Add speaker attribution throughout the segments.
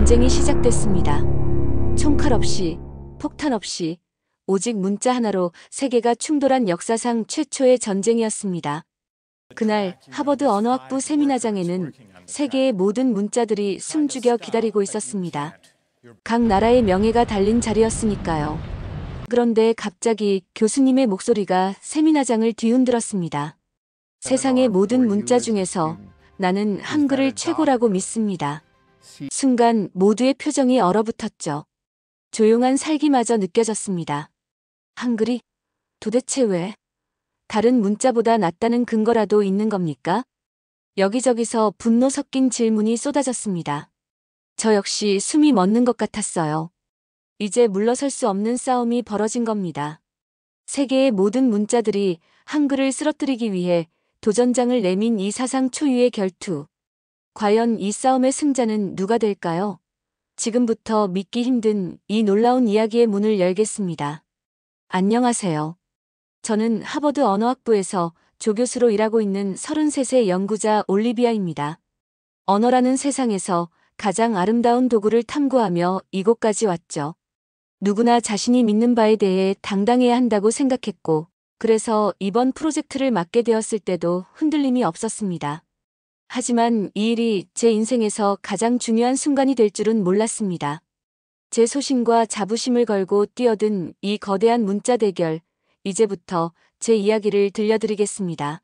Speaker 1: 전쟁이 시작됐습니다. 총칼 없이, 폭탄 없이, 오직 문자 하나로 세계가 충돌한 역사상 최초의 전쟁이었습니다. 그날 하버드 언어학부 세미나장에는 세계의 모든 문자들이 숨죽여 기다리고 있었습니다. 각 나라의 명예가 달린 자리였으니까요. 그런데 갑자기 교수님의 목소리가 세미나장을 뒤흔들었습니다. 세상의 모든 문자 중에서 나는 한글을 최고라고 믿습니다. 순간 모두의 표정이 얼어붙었죠. 조용한 살기마저 느껴졌습니다. 한글이? 도대체 왜? 다른 문자보다 낫다는 근거라도 있는 겁니까? 여기저기서 분노 섞인 질문이 쏟아졌습니다. 저 역시 숨이 멎는 것 같았어요. 이제 물러설 수 없는 싸움이 벌어진 겁니다. 세계의 모든 문자들이 한글을 쓰러뜨리기 위해 도전장을 내민 이 사상 초유의 결투. 과연 이 싸움의 승자는 누가 될까요? 지금부터 믿기 힘든 이 놀라운 이야기의 문을 열겠습니다. 안녕하세요. 저는 하버드 언어학부에서 조교수로 일하고 있는 33세 연구자 올리비아입니다. 언어라는 세상에서 가장 아름다운 도구를 탐구하며 이곳까지 왔죠. 누구나 자신이 믿는 바에 대해 당당해야 한다고 생각했고, 그래서 이번 프로젝트를 맡게 되었을 때도 흔들림이 없었습니다. 하지만 이 일이 제 인생에서 가장 중요한 순간이 될 줄은 몰랐습니다. 제 소신과 자부심을 걸고 뛰어든 이 거대한 문자 대결, 이제부터 제 이야기를 들려드리겠습니다.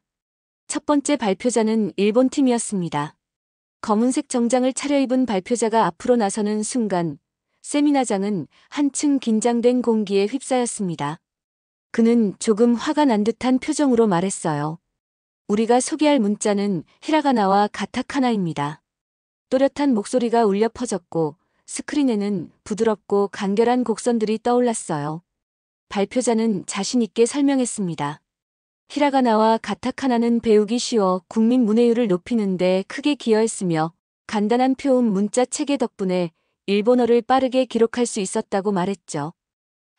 Speaker 1: 첫 번째 발표자는 일본 팀이었습니다. 검은색 정장을 차려입은 발표자가 앞으로 나서는 순간 세미나장은 한층 긴장된 공기에 휩싸였습니다. 그는 조금 화가 난 듯한 표정으로 말했어요. 우리가 소개할 문자는 히라가나와 가타카나입니다. 또렷한 목소리가 울려 퍼졌고 스크린에는 부드럽고 간결한 곡선들이 떠올랐어요. 발표자는 자신 있게 설명했습니다. 히라가나와 가타카나는 배우기 쉬워 국민 문해율을 높이는 데 크게 기여했으며 간단한 표음 문자 체계 덕분에 일본어를 빠르게 기록할 수 있었다고 말했죠.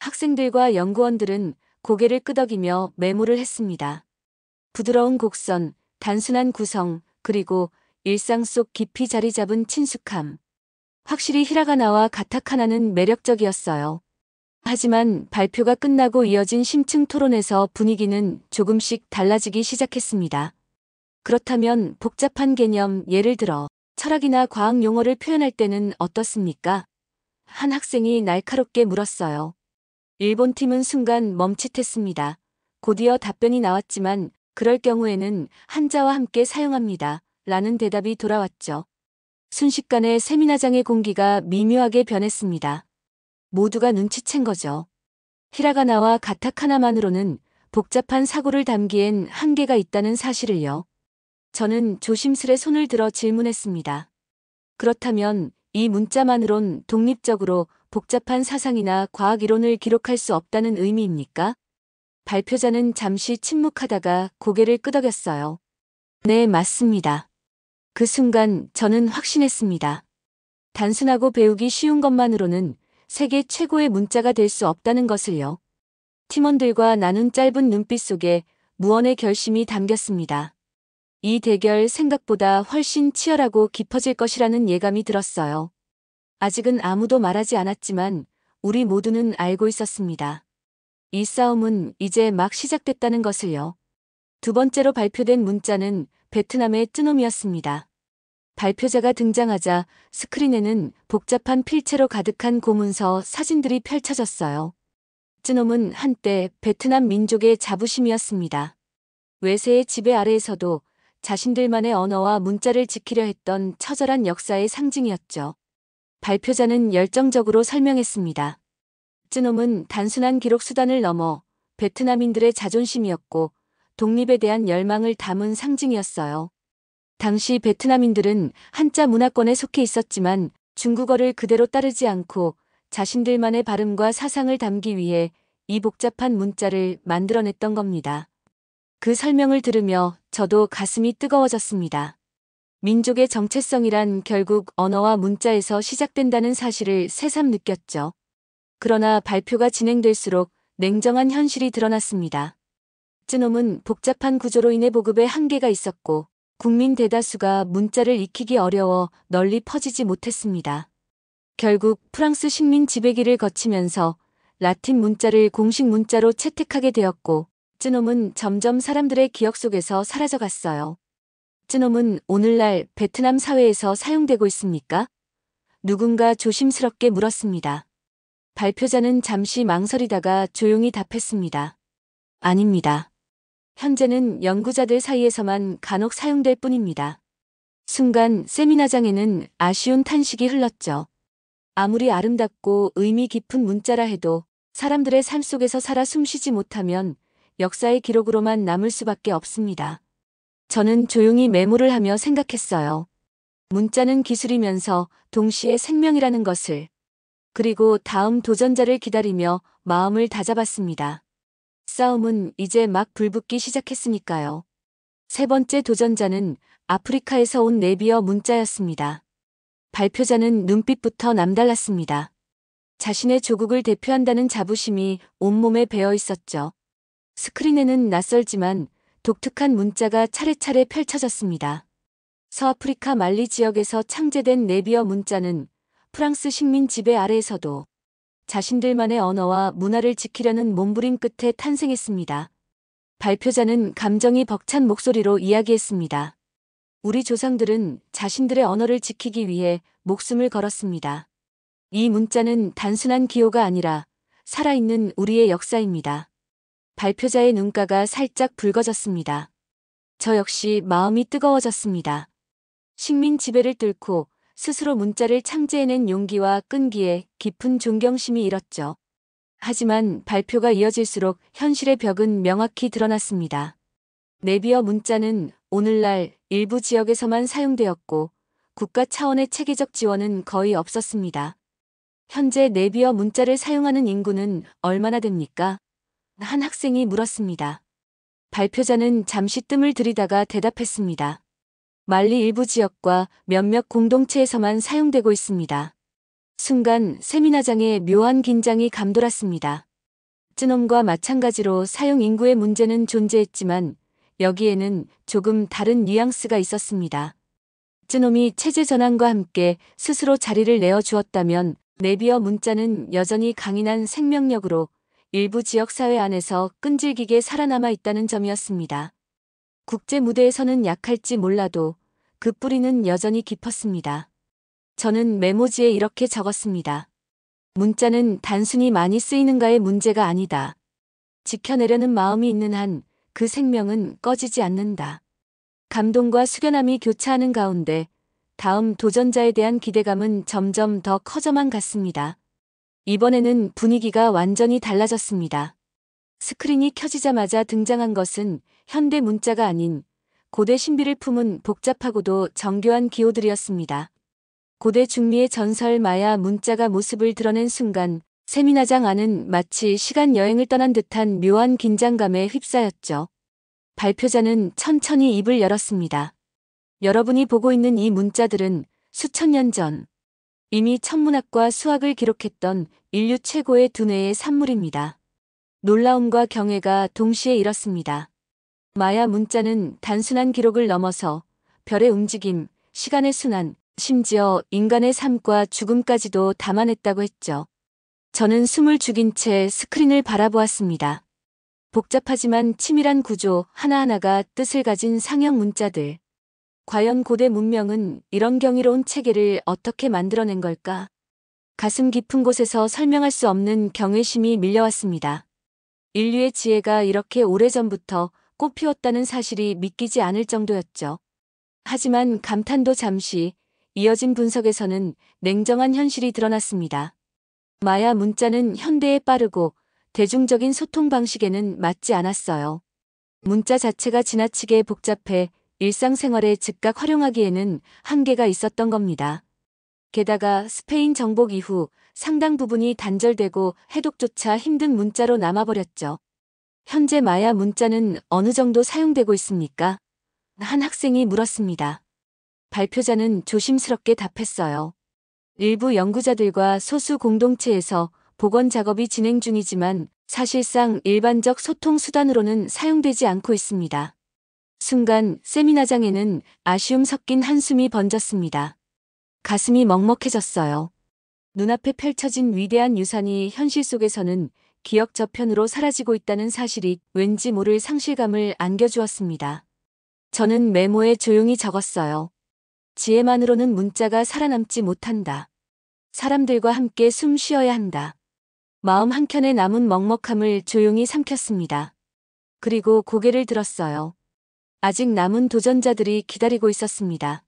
Speaker 1: 학생들과 연구원들은 고개를 끄덕이며 메모를 했습니다. 부드러운 곡선, 단순한 구성, 그리고 일상 속 깊이 자리 잡은 친숙함. 확실히 히라가나와 가타카나는 매력적이었어요. 하지만 발표가 끝나고 이어진 심층 토론에서 분위기는 조금씩 달라지기 시작했습니다. 그렇다면 복잡한 개념, 예를 들어 철학이나 과학 용어를 표현할 때는 어떻습니까? 한 학생이 날카롭게 물었어요. 일본 팀은 순간 멈칫했습니다. 곧이어 답변이 나왔지만 그럴 경우에는 한자와 함께 사용합니다. 라는 대답이 돌아왔죠. 순식간에 세미나장의 공기가 미묘하게 변했습니다. 모두가 눈치챈 거죠. 히라가나와 가타카나만으로는 복잡한 사고를 담기엔 한계가 있다는 사실을요. 저는 조심스레 손을 들어 질문했습니다. 그렇다면 이 문자만으론 독립적으로 복잡한 사상이나 과학 이론을 기록할 수 없다는 의미입니까? 발표자는 잠시 침묵하다가 고개를 끄덕였어요. 네, 맞습니다. 그 순간 저는 확신했습니다. 단순하고 배우기 쉬운 것만으로는 세계 최고의 문자가 될 수 없다는 것을요. 팀원들과 나눈 짧은 눈빛 속에 무언의 결심이 담겼습니다. 이 대결 생각보다 훨씬 치열하고 깊어질 것이라는 예감이 들었어요. 아직은 아무도 말하지 않았지만 우리 모두는 알고 있었습니다. 이 싸움은 이제 막 시작됐다는 것을요. 두 번째로 발표된 문자는 베트남의 쯔놈이었습니다. 발표자가 등장하자 스크린에는 복잡한 필체로 가득한 고문서 사진들이 펼쳐졌어요. 쯔놈은 한때 베트남 민족의 자부심이었습니다. 외세의 지배 아래에서도 자신들만의 언어와 문자를 지키려 했던 처절한 역사의 상징이었죠. 발표자는 열정적으로 설명했습니다. 쯔놈은 단순한 기록 수단을 넘어 베트남인들의 자존심이었고 독립에 대한 열망을 담은 상징이었어요. 당시 베트남인들은 한자 문화권에 속해 있었지만 중국어를 그대로 따르지 않고 자신들만의 발음과 사상을 담기 위해 이 복잡한 문자를 만들어냈던 겁니다. 그 설명을 들으며 저도 가슴이 뜨거워졌습니다. 민족의 정체성이란 결국 언어와 문자에서 시작된다는 사실을 새삼 느꼈죠. 그러나 발표가 진행될수록 냉정한 현실이 드러났습니다. 쯔놈은 복잡한 구조로 인해 보급에 한계가 있었고 국민 대다수가 문자를 익히기 어려워 널리 퍼지지 못했습니다. 결국 프랑스 식민 지배기를 거치면서 라틴 문자를 공식 문자로 채택하게 되었고 쯔놈은 점점 사람들의 기억 속에서 사라져갔어요. 쯔놈은 오늘날 베트남 사회에서 사용되고 있습니까? 누군가 조심스럽게 물었습니다. 발표자는 잠시 망설이다가 조용히 답했습니다. 아닙니다. 현재는 연구자들 사이에서만 간혹 사용될 뿐입니다. 순간 세미나장에는 아쉬운 탄식이 흘렀죠. 아무리 아름답고 의미 깊은 문자라 해도 사람들의 삶 속에서 살아 숨쉬지 못하면 역사의 기록으로만 남을 수밖에 없습니다. 저는 조용히 메모를 하며 생각했어요. 문자는 기술이면서 동시에 생명이라는 것을. 그리고 다음 도전자를 기다리며 마음을 다잡았습니다. 싸움은 이제 막 불붙기 시작했으니까요. 세 번째 도전자는 아프리카에서 온 네비어 문자였습니다. 발표자는 눈빛부터 남달랐습니다. 자신의 조국을 대표한다는 자부심이 온몸에 배어 있었죠. 스크린에는 낯설지만 독특한 문자가 차례차례 펼쳐졌습니다. 서아프리카 말리 지역에서 창제된 네비어 문자는 프랑스 식민 지배 아래에서도 자신들만의 언어와 문화를 지키려는 몸부림 끝에 탄생했습니다. 발표자는 감정이 벅찬 목소리로 이야기했습니다. 우리 조상들은 자신들의 언어를 지키기 위해 목숨을 걸었습니다. 이 문자는 단순한 기호가 아니라 살아있는 우리의 역사입니다. 발표자의 눈가가 살짝 붉어졌습니다. 저 역시 마음이 뜨거워졌습니다. 식민 지배를 뚫고 스스로 문자를 창제해낸 용기와 끈기에 깊은 존경심이 일었죠. 하지만 발표가 이어질수록 현실의 벽은 명확히 드러났습니다. 네비어 문자는 오늘날 일부 지역에서만 사용되었고 국가 차원의 체계적 지원은 거의 없었습니다. 현재 네비어 문자를 사용하는 인구는 얼마나 됩니까? 한 학생이 물었습니다. 발표자는 잠시 뜸을 들이다가 대답했습니다. 말리 일부 지역과 몇몇 공동체에서만 사용되고 있습니다. 순간 세미나장에 묘한 긴장이 감돌았습니다. 쯔놈과 마찬가지로 사용 인구의 문제는 존재했지만 여기에는 조금 다른 뉘앙스가 있었습니다. 쯔놈이 체제 전환과 함께 스스로 자리를 내어주었다면 네비어 문자는 여전히 강인한 생명력으로 일부 지역사회 안에서 끈질기게 살아남아 있다는 점이었습니다. 국제 무대에서는 약할지 몰라도 그 뿌리는 여전히 깊었습니다. 저는 메모지에 이렇게 적었습니다. 문자는 단순히 많이 쓰이는가의 문제가 아니다. 지켜내려는 마음이 있는 한 그 생명은 꺼지지 않는다. 감동과 숙연함이 교차하는 가운데 다음 도전자에 대한 기대감은 점점 더 커져만 갔습니다. 이번에는 분위기가 완전히 달라졌습니다. 스크린이 켜지자마자 등장한 것은 현대 문자가 아닌 고대 신비를 품은 복잡하고도 정교한 기호들이었습니다. 고대 중미의 전설 마야 문자가 모습을 드러낸 순간 세미나장 안은 마치 시간 여행을 떠난 듯한 묘한 긴장감에 휩싸였죠. 발표자는 천천히 입을 열었습니다. 여러분이 보고 있는 이 문자들은 수천 년 전 이미 천문학과 수학을 기록했던 인류 최고의 두뇌의 산물입니다. 놀라움과 경애가 동시에 일었습니다. 마야 문자는 단순한 기록을 넘어서 별의 움직임, 시간의 순환, 심지어 인간의 삶과 죽음까지도 담아냈다고 했죠. 저는 숨을 죽인 채 스크린을 바라보았습니다. 복잡하지만 치밀한 구조 하나하나가 뜻을 가진 상형 문자들. 과연 고대 문명은 이런 경이로운 체계를 어떻게 만들어낸 걸까? 가슴 깊은 곳에서 설명할 수 없는 경외심이 밀려왔습니다. 인류의 지혜가 이렇게 오래전부터 꽃피웠다는 사실이 믿기지 않을 정도였죠. 하지만 감탄도 잠시, 이어진 분석에서는 냉정한 현실이 드러났습니다. 마야 문자는 현대의 빠르고 대중적인 소통 방식에는 맞지 않았어요. 문자 자체가 지나치게 복잡해 일상생활에 즉각 활용하기에는 한계가 있었던 겁니다. 게다가 스페인 정복 이후 상당 부분이 단절되고 해독조차 힘든 문자로 남아버렸죠. 현재 마야 문자는 어느 정도 사용되고 있습니까? 한 학생이 물었습니다. 발표자는 조심스럽게 답했어요. 일부 연구자들과 소수 공동체에서 복원 작업이 진행 중이지만 사실상 일반적 소통 수단으로는 사용되지 않고 있습니다. 순간 세미나장에는 아쉬움 섞인 한숨이 번졌습니다. 가슴이 먹먹해졌어요. 눈앞에 펼쳐진 위대한 유산이 현실 속에서는 기억 저편으로 사라지고 있다는 사실이 왠지 모를 상실감을 안겨주었습니다. 저는 메모에 조용히 적었어요. 지혜만으로는 문자가 살아남지 못한다. 사람들과 함께 숨 쉬어야 한다. 마음 한켠에 남은 먹먹함을 조용히 삼켰습니다. 그리고 고개를 들었어요. 아직 남은 도전자들이 기다리고 있었습니다.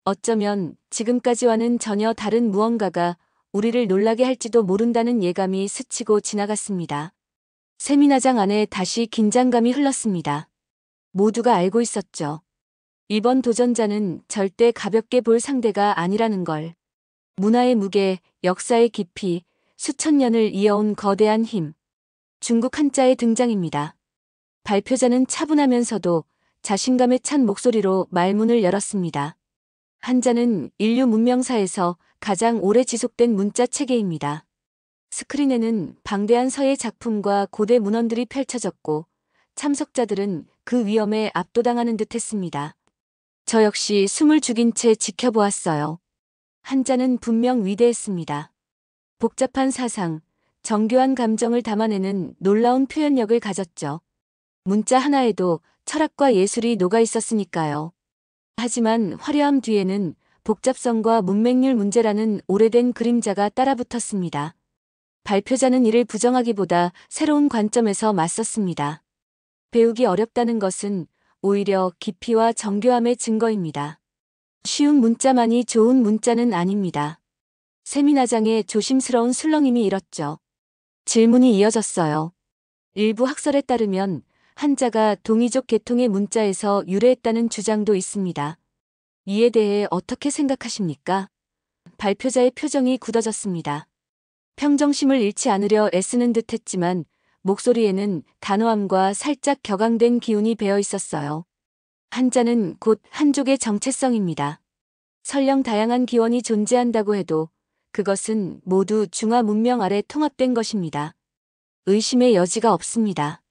Speaker 1: 어쩌면 지금까지와는 전혀 다른 무언가가 우리를 놀라게 할지도 모른다는 예감이 스치고 지나갔습니다. 세미나장 안에 다시 긴장감이 흘렀습니다. 모두가 알고 있었죠. 이번 도전자는 절대 가볍게 볼 상대가 아니라는 걸. 문화의 무게, 역사의 깊이, 수천 년을 이어온 거대한 힘. 중국 한자의 등장입니다. 발표자는 차분하면서도 자신감에 찬 목소리로 말문을 열었습니다. 한자는 인류 문명사에서 가장 오래 지속된 문자 체계입니다. 스크린에는 방대한 서예 작품과 고대 문헌들이 펼쳐졌고 참석자들은 그 위험에 압도당하는 듯 했습니다. 저 역시 숨을 죽인 채 지켜보았어요. 한자는 분명 위대했습니다. 복잡한 사상, 정교한 감정을 담아내는 놀라운 표현력을 가졌죠. 문자 하나에도 철학과 예술이 녹아 있었으니까요. 하지만 화려함 뒤에는 복잡성과 문맹률 문제라는 오래된 그림자가 따라붙었습니다. 발표자는 이를 부정하기보다 새로운 관점에서 맞섰습니다. 배우기 어렵다는 것은 오히려 깊이와 정교함의 증거입니다. 쉬운 문자만이 좋은 문자는 아닙니다. 세미나장의 조심스러운 술렁임이 일었죠. 질문이 이어졌어요. 일부 학설에 따르면 한자가 동이족 계통의 문자에서 유래했다는 주장도 있습니다. 이에 대해 어떻게 생각하십니까? 발표자의 표정이 굳어졌습니다. 평정심을 잃지 않으려 애쓰는 듯 했지만 목소리에는 단호함과 살짝 격앙된 기운이 배어 있었어요. 한자는 곧 한족의 정체성입니다. 설령 다양한 기원이 존재한다고 해도 그것은 모두 중화 문명 아래 통합된 것입니다. 의심의 여지가 없습니다.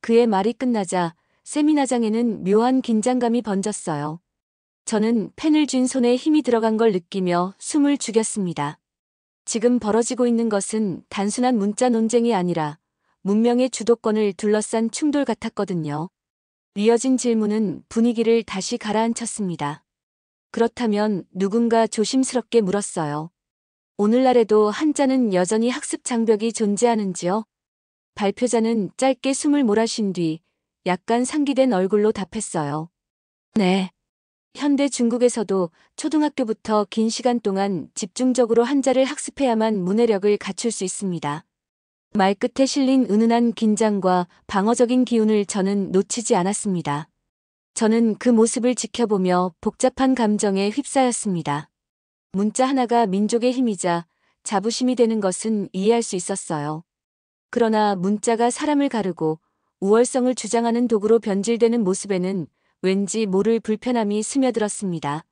Speaker 1: 그의 말이 끝나자 세미나장에는 묘한 긴장감이 번졌어요. 저는 펜을 쥔 손에 힘이 들어간 걸 느끼며 숨을 죽였습니다. 지금 벌어지고 있는 것은 단순한 문자 논쟁이 아니라 문명의 주도권을 둘러싼 충돌 같았거든요. 이어진 질문은 분위기를 다시 가라앉혔습니다. 그렇다면 누군가 조심스럽게 물었어요. 오늘날에도 한자는 여전히 학습 장벽이 존재하는지요? 발표자는 짧게 숨을 몰아쉰 뒤 약간 상기된 얼굴로 답했어요. 네. 현대 중국에서도 초등학교부터 긴 시간 동안 집중적으로 한자를 학습해야만 문해력을 갖출 수 있습니다. 말끝에 실린 은은한 긴장과 방어적인 기운을 저는 놓치지 않았습니다. 저는 그 모습을 지켜보며 복잡한 감정에 휩싸였습니다. 문자 하나가 민족의 힘이자 자부심이 되는 것은 이해할 수 있었어요. 그러나 문자가 사람을 가르고 우월성을 주장하는 도구로 변질되는 모습에는 왠지 모를 불편함이 스며들었습니다.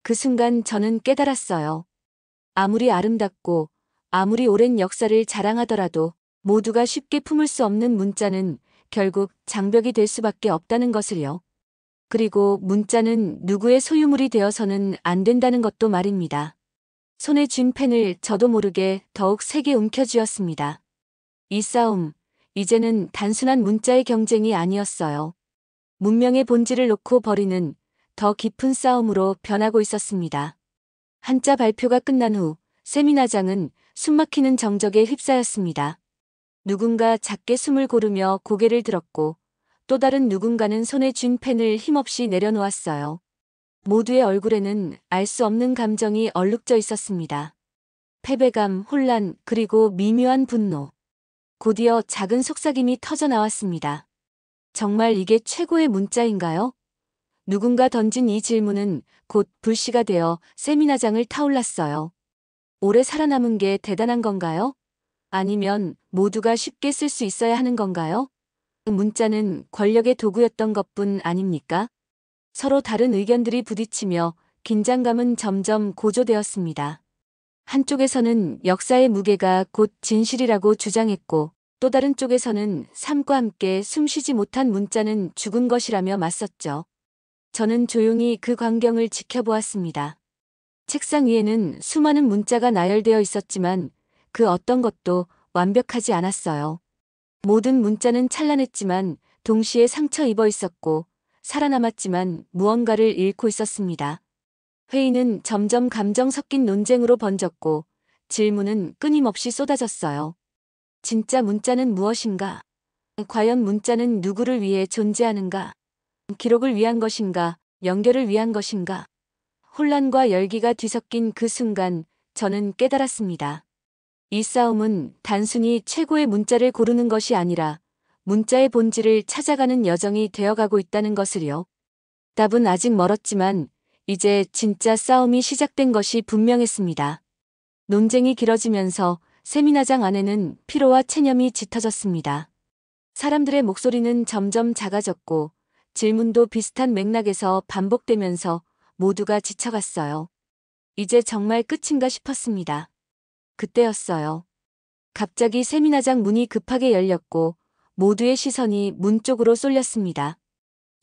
Speaker 1: 그 순간 저는 깨달았어요. 아무리 아름답고 아무리 오랜 역사를 자랑하더라도 모두가 쉽게 품을 수 없는 문자는 결국 장벽이 될 수밖에 없다는 것을요. 그리고 문자는 누구의 소유물이 되어서는 안 된다는 것도 말입니다. 손에 쥔 펜을 저도 모르게 더욱 세게 움켜쥐었습니다. 이 싸움, 이제는 단순한 문자의 경쟁이 아니었어요. 문명의 본질을 놓고 벌이는 더 깊은 싸움으로 변하고 있었습니다. 한자 발표가 끝난 후 세미나장은 숨막히는 정적에 휩싸였습니다. 누군가 작게 숨을 고르며 고개를 들었고 또 다른 누군가는 손에 쥔 펜을 힘없이 내려놓았어요. 모두의 얼굴에는 알 수 없는 감정이 얼룩져 있었습니다. 패배감, 혼란, 그리고 미묘한 분노. 곧이어 작은 속삭임이 터져 나왔습니다. 정말 이게 최고의 문자인가요? 누군가 던진 이 질문은 곧 불씨가 되어 세미나장을 타올랐어요. 오래 살아남은 게 대단한 건가요? 아니면 모두가 쉽게 쓸 수 있어야 하는 건가요? 문자는 권력의 도구였던 것뿐 아닙니까? 서로 다른 의견들이 부딪히며 긴장감은 점점 고조되었습니다. 한쪽에서는 역사의 무게가 곧 진실이라고 주장했고 또 다른 쪽에서는 삶과 함께 숨쉬지 못한 문자는 죽은 것이라며 맞섰죠. 저는 조용히 그 광경을 지켜보았습니다. 책상 위에는 수많은 문자가 나열되어 있었지만 그 어떤 것도 완벽하지 않았어요. 모든 문자는 찬란했지만 동시에 상처 입어 있었고 살아남았지만 무언가를 잃고 있었습니다. 회의는 점점 감정 섞인 논쟁으로 번졌고 질문은 끊임없이 쏟아졌어요. 진짜 문자는 무엇인가? 과연 문자는 누구를 위해 존재하는가? 기록을 위한 것인가? 연결을 위한 것인가? 혼란과 열기가 뒤섞인 그 순간 저는 깨달았습니다. 이 싸움은 단순히 최고의 문자를 고르는 것이 아니라 문자의 본질을 찾아가는 여정이 되어가고 있다는 것을요. 답은 아직 멀었지만 이제 진짜 싸움이 시작된 것이 분명했습니다. 논쟁이 길어지면서 세미나장 안에는 피로와 체념이 짙어졌습니다. 사람들의 목소리는 점점 작아졌고 질문도 비슷한 맥락에서 반복되면서 모두가 지쳐갔어요. 이제 정말 끝인가 싶었습니다. 그때였어요. 갑자기 세미나장 문이 급하게 열렸고 모두의 시선이 문 쪽으로 쏠렸습니다.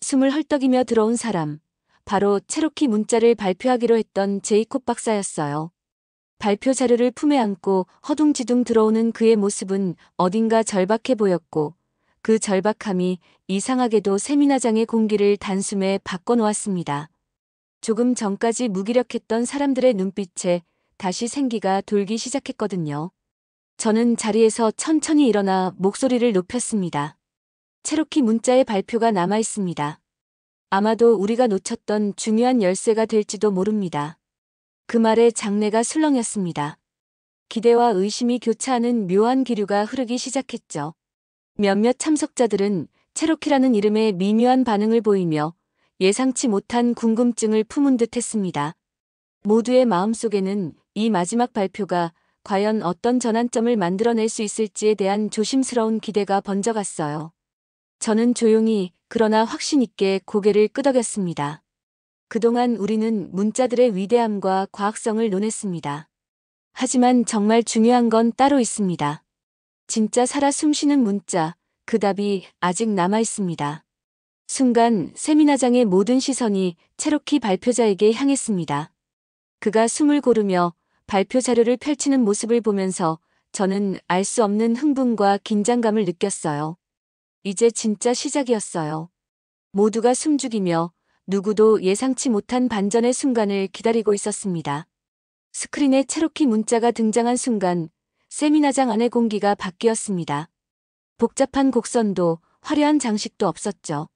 Speaker 1: 숨을 헐떡이며 들어온 사람, 바로 체로키 문자를 발표하기로 했던 제이콥 박사였어요. 발표 자료를 품에 안고 허둥지둥 들어오는 그의 모습은 어딘가 절박해 보였고 그 절박함이 이상하게도 세미나장의 공기를 단숨에 바꿔놓았습니다. 조금 전까지 무기력했던 사람들의 눈빛에 다시 생기가 돌기 시작했거든요. 저는 자리에서 천천히 일어나 목소리를 높였습니다. 체로키 문자의 발표가 남아 있습니다. 아마도 우리가 놓쳤던 중요한 열쇠가 될지도 모릅니다. 그 말에 장내가 술렁였습니다. 기대와 의심이 교차하는 묘한 기류가 흐르기 시작했죠. 몇몇 참석자들은 체로키라는 이름에 미묘한 반응을 보이며 예상치 못한 궁금증을 품은 듯 했습니다. 모두의 마음속에는 이 마지막 발표가 과연 어떤 전환점을 만들어낼 수 있을지에 대한 조심스러운 기대가 번져갔어요. 저는 조용히 그러나 확신 있게 고개를 끄덕였습니다. 그동안 우리는 문자들의 위대함과 과학성을 논했습니다. 하지만 정말 중요한 건 따로 있습니다. 진짜 살아 숨쉬는 문자, 그 답이 아직 남아 있습니다. 순간 세미나장의 모든 시선이 체로키 발표자에게 향했습니다. 그가 숨을 고르며 발표 자료를 펼치는 모습을 보면서 저는 알 수 없는 흥분과 긴장감을 느꼈어요. 이제 진짜 시작이었어요. 모두가 숨죽이며 누구도 예상치 못한 반전의 순간을 기다리고 있었습니다. 스크린에 체로키 문자가 등장한 순간 세미나장 안의 공기가 바뀌었습니다. 복잡한 곡선도 화려한 장식도 없었죠.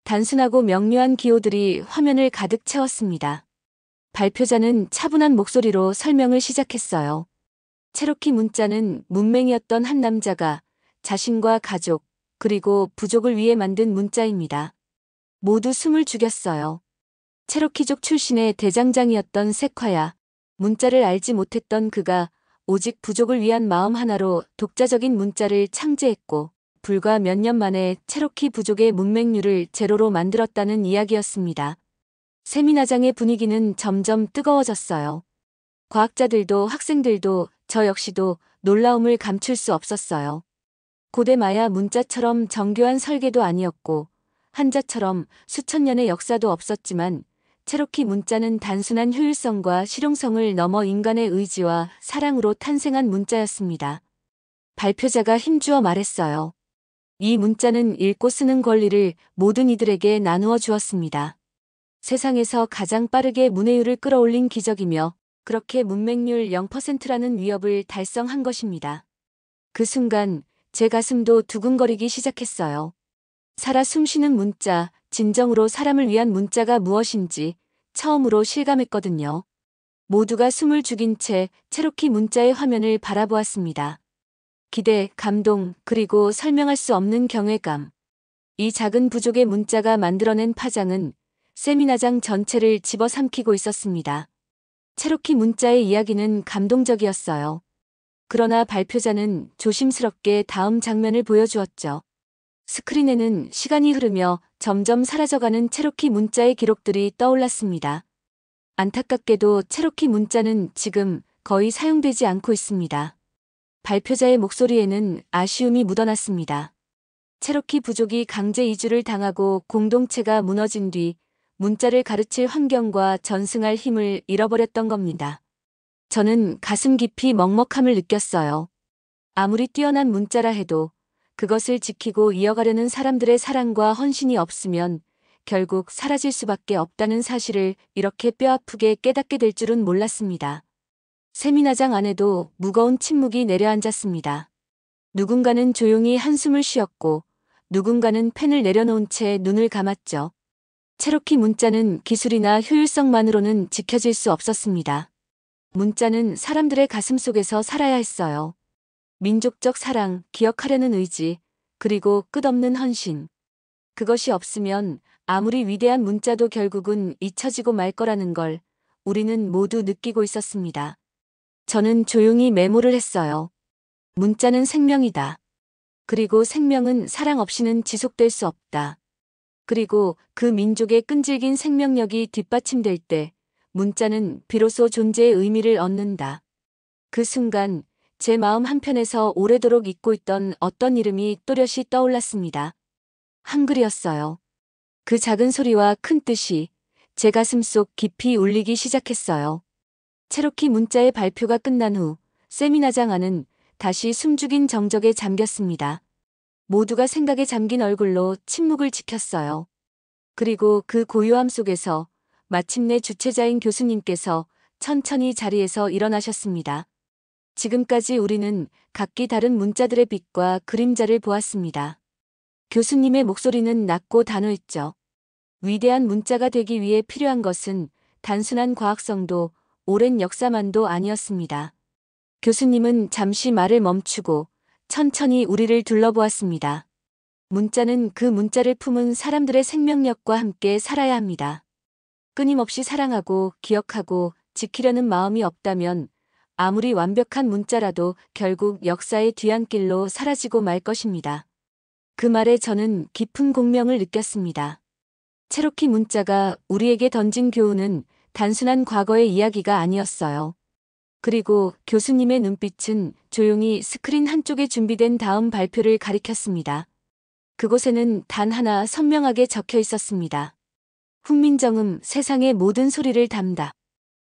Speaker 1: 단순하고 명료한 기호들이 화면을 가득 채웠습니다. 발표자는 차분한 목소리로 설명을 시작했어요. 체로키 문자는 문맹이었던 한 남자가 자신과 가족, 그리고 부족을 위해 만든 문자입니다. 모두 숨을 죽였어요. 체로키족 출신의 대장장이었던 세콰야, 문자를 알지 못했던 그가 오직 부족을 위한 마음 하나로 독자적인 문자를 창제했고 불과 몇 년 만에 체로키 부족의 문맹률을 제로로 만들었다는 이야기였습니다. 세미나장의 분위기는 점점 뜨거워졌어요. 과학자들도 학생들도 저 역시도 놀라움을 감출 수 없었어요. 고대 마야 문자처럼 정교한 설계도 아니었고 한자처럼 수천 년의 역사도 없었지만 체로키 문자는 단순한 효율성과 실용성을 넘어 인간의 의지와 사랑으로 탄생한 문자였습니다. 발표자가 힘주어 말했어요. 이 문자는 읽고 쓰는 권리를 모든 이들에게 나누어 주었습니다. 세상에서 가장 빠르게 문해율을 끌어올린 기적이며 그렇게 문맹률 0%라는 위협을 달성한 것입니다. 그 순간 제 가슴도 두근거리기 시작했어요. 살아 숨쉬는 문자, 진정으로 사람을 위한 문자가 무엇인지 처음으로 실감했거든요. 모두가 숨을 죽인 채 체로키 문자의 화면을 바라보았습니다. 기대, 감동, 그리고 설명할 수 없는 경외감. 이 작은 부족의 문자가 만들어낸 파장은 세미나장 전체를 집어삼키고 있었습니다. 체로키 문자의 이야기는 감동적이었어요. 그러나 발표자는 조심스럽게 다음 장면을 보여주었죠. 스크린에는 시간이 흐르며 점점 사라져가는 체로키 문자의 기록들이 떠올랐습니다. 안타깝게도 체로키 문자는 지금 거의 사용되지 않고 있습니다. 발표자의 목소리에는 아쉬움이 묻어났습니다. 체로키 부족이 강제 이주를 당하고 공동체가 무너진 뒤 문자를 가르칠 환경과 전승할 힘을 잃어버렸던 겁니다. 저는 가슴 깊이 먹먹함을 느꼈어요. 아무리 뛰어난 문자라 해도 그것을 지키고 이어가려는 사람들의 사랑과 헌신이 없으면 결국 사라질 수밖에 없다는 사실을 이렇게 뼈아프게 깨닫게 될 줄은 몰랐습니다. 세미나장 안에도 무거운 침묵이 내려앉았습니다. 누군가는 조용히 한숨을 쉬었고 누군가는 펜을 내려놓은 채 눈을 감았죠. 체로키 문자는 기술이나 효율성만으로는 지켜질 수 없었습니다. 문자는 사람들의 가슴 속에서 살아야 했어요. 민족적 사랑, 기억하려는 의지, 그리고 끝없는 헌신. 그것이 없으면 아무리 위대한 문자도 결국은 잊혀지고 말 거라는 걸 우리는 모두 느끼고 있었습니다. 저는 조용히 메모를 했어요. 문자는 생명이다. 그리고 생명은 사랑 없이는 지속될 수 없다. 그리고 그 민족의 끈질긴 생명력이 뒷받침될 때 문자는 비로소 존재의 의미를 얻는다. 그 순간 제 마음 한편에서 오래도록 잊고 있던 어떤 이름이 또렷이 떠올랐습니다. 한글이었어요. 그 작은 소리와 큰 뜻이 제 가슴 속 깊이 울리기 시작했어요. 체로키 문자의 발표가 끝난 후 세미나장 안은 다시 숨죽인 정적에 잠겼습니다. 모두가 생각에 잠긴 얼굴로 침묵을 지켰어요. 그리고 그 고요함 속에서 마침내 주최자인 교수님께서 천천히 자리에서 일어나셨습니다. 지금까지 우리는 각기 다른 문자들의 빛과 그림자를 보았습니다. 교수님의 목소리는 낮고 단호했죠. 위대한 문자가 되기 위해 필요한 것은 단순한 과학성도 오랜 역사만도 아니었습니다. 교수님은 잠시 말을 멈추고 천천히 우리를 둘러보았습니다. 문자는 그 문자를 품은 사람들의 생명력과 함께 살아야 합니다. 끊임없이 사랑하고 기억하고 지키려는 마음이 없다면 아무리 완벽한 문자라도 결국 역사의 뒤안길로 사라지고 말 것입니다. 그 말에 저는 깊은 공명을 느꼈습니다. 체로키 문자가 우리에게 던진 교훈은 단순한 과거의 이야기가 아니었어요. 그리고 교수님의 눈빛은 조용히 스크린 한쪽에 준비된 다음 발표를 가리켰습니다. 그곳에는 단 하나 선명하게 적혀 있었습니다. 훈민정음 세상의 모든 소리를 담다.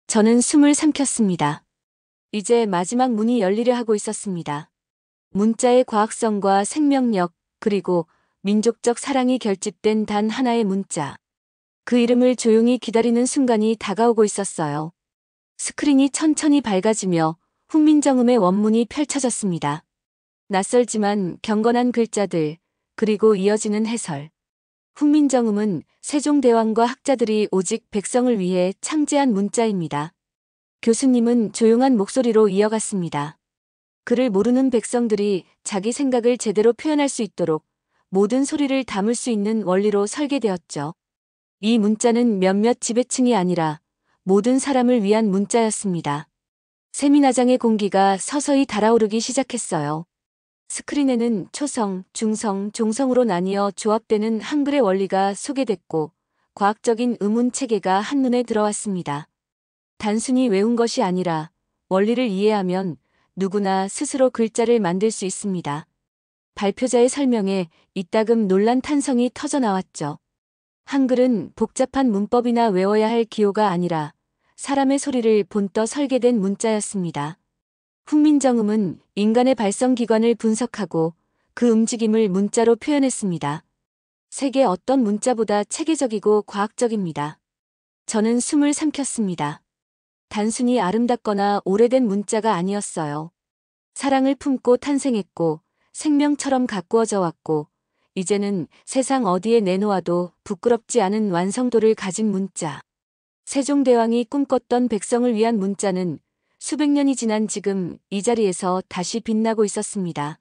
Speaker 1: 저는 숨을 삼켰습니다. 이제 마지막 문이 열리려 하고 있었습니다. 문자의 과학성과 생명력, 그리고 민족적 사랑이 결집된 단 하나의 문자. 그 이름을 조용히 기다리는 순간이 다가오고 있었어요. 스크린이 천천히 밝아지며 훈민정음의 원문이 펼쳐졌습니다. 낯설지만 경건한 글자들, 그리고 이어지는 해설. 훈민정음은 세종대왕과 학자들이 오직 백성을 위해 창제한 문자입니다. 교수님은 조용한 목소리로 이어갔습니다. 글을 모르는 백성들이 자기 생각을 제대로 표현할 수 있도록 모든 소리를 담을 수 있는 원리로 설계되었죠. 이 문자는 몇몇 지배층이 아니라 모든 사람을 위한 문자였습니다. 세미나장의 공기가 서서히 달아오르기 시작했어요. 스크린에는 초성, 중성, 종성으로 나뉘어 조합되는 한글의 원리가 소개됐고 과학적인 의문 체계가 한눈에 들어왔습니다. 단순히 외운 것이 아니라 원리를 이해하면 누구나 스스로 글자를 만들 수 있습니다. 발표자의 설명에 이따금 놀란 탄성이 터져나왔죠. 한글은 복잡한 문법이나 외워야 할 기호가 아니라 사람의 소리를 본떠 설계된 문자였습니다. 훈민정음은 인간의 발성기관을 분석하고 그 움직임을 문자로 표현했습니다. 세계 어떤 문자보다 체계적이고 과학적입니다. 저는 숨을 삼켰습니다. 단순히 아름답거나 오래된 문자가 아니었어요. 사랑을 품고 탄생했고 생명처럼 가꾸어져 왔고 이제는 세상 어디에 내놓아도 부끄럽지 않은 완성도를 가진 문자. 세종대왕이 꿈꿨던 백성을 위한 문자는 수백 년이 지난 지금 이 자리에서 다시 빛나고 있었습니다.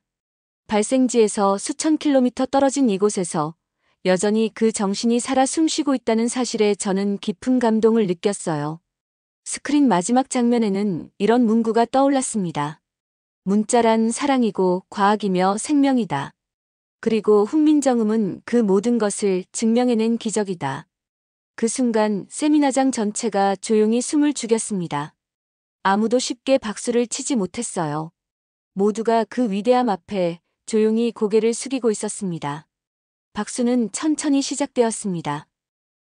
Speaker 1: 발생지에서 수천 킬로미터 떨어진 이곳에서 여전히 그 정신이 살아 숨쉬고 있다는 사실에 저는 깊은 감동을 느꼈어요. 스크린 마지막 장면에는 이런 문구가 떠올랐습니다. 문자란 사랑이고 과학이며 생명이다. 그리고 훈민정음은 그 모든 것을 증명해낸 기적이다. 그 순간 세미나장 전체가 조용히 숨을 죽였습니다. 아무도 쉽게 박수를 치지 못했어요. 모두가 그 위대함 앞에 조용히 고개를 숙이고 있었습니다. 박수는 천천히 시작되었습니다.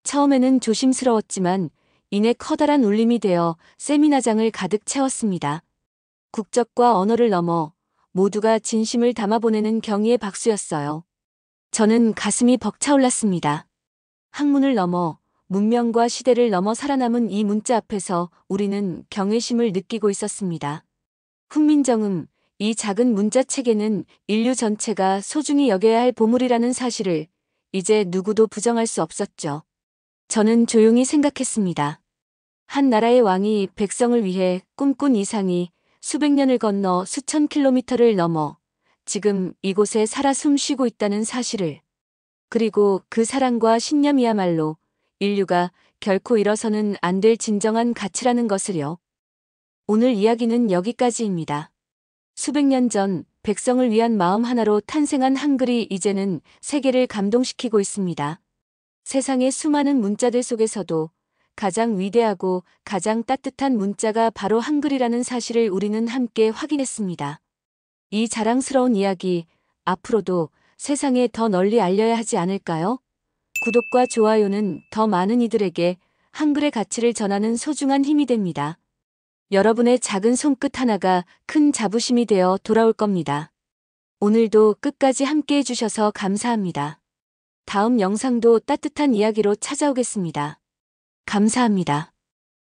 Speaker 1: 처음에는 조심스러웠지만 이내 커다란 울림이 되어 세미나장을 가득 채웠습니다. 국적과 언어를 넘어 모두가 진심을 담아보내는 경의의 박수였어요. 저는 가슴이 벅차올랐습니다. 학문을 넘어 문명과 시대를 넘어 살아남은 이 문자 앞에서 우리는 경외심을 느끼고 있었습니다. 훈민정음, 이 작은 문자체계는 인류 전체가 소중히 여겨야 할 보물이라는 사실을 이제 누구도 부정할 수 없었죠. 저는 조용히 생각했습니다. 한 나라의 왕이 백성을 위해 꿈꾼 이상이 수백 년을 건너 수천 킬로미터를 넘어 지금 이곳에 살아 숨쉬고 있다는 사실을, 그리고 그 사랑과 신념이야말로 인류가 결코 잃어서는 안 될 진정한 가치라는 것을요. 오늘 이야기는 여기까지입니다. 수백 년 전 백성을 위한 마음 하나로 탄생한 한글이 이제는 세계를 감동시키고 있습니다. 세상의 수많은 문자들 속에서도 가장 위대하고 가장 따뜻한 문자가 바로 한글이라는 사실을 우리는 함께 확인했습니다. 이 자랑스러운 이야기, 앞으로도 세상에 더 널리 알려야 하지 않을까요? 구독과 좋아요는 더 많은 이들에게 한글의 가치를 전하는 소중한 힘이 됩니다. 여러분의 작은 손끝 하나가 큰 자부심이 되어 돌아올 겁니다. 오늘도 끝까지 함께 해주셔서 감사합니다. 다음 영상도 따뜻한 이야기로 찾아오겠습니다. 감사합니다.